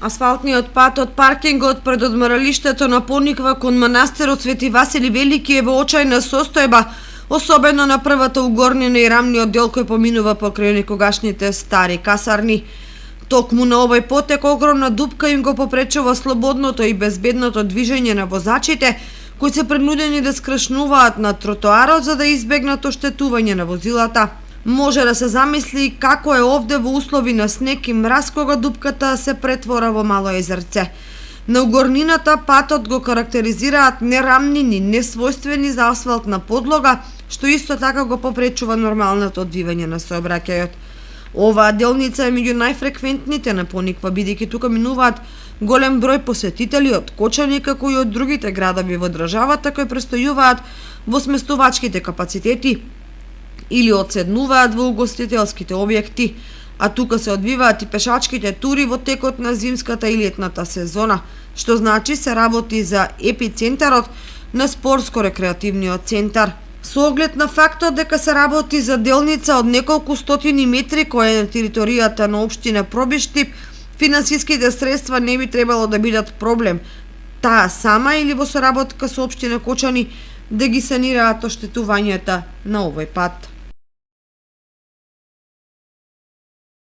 Асфалтниот пат од паркингот пред одморалиштето на Пониква кон манастирот Свети Васили Велики е во очајна состојба, особено на првата угорнина и рамниот дел кој поминува покрај некогашните стари касарни. Токму на овој потек огромна дупка им го попречува слободното и безбедното движење на возачите, кои се принудени да скршнуваат на тротоарот за да избегнат оштетување на возилата. Може да се замисли како е овде во услови на снег и мраз кога дупката се претвора во мало езерце. На угорнината патот го карактеризираат нерамнини, несвојствени за асфалтна подлога, што исто така го попречува нормалното одвивање на сообраќајот. Оваа делница е меѓу најфреквентните на Пониква, бидејќи тука минуваат голем број посетители од Кочани како и од другите градови во државата кои престојуваат во сместувачките капацитети или одседнуваат во угостителските објекти, а тука се одвиваат и пешачките тури во текот на зимската и летната сезона, што значи се работи за епицентарот на спортско-рекреативниот центар. Со оглед на фактот дека се работи за делница од неколку стотини метри која е на територијата на општина Пробиштип, финансиските средства не би требало да бидат проблем. Таа сама или во соработка со општина Кочани да ги санираат оштетувањата на овој пат.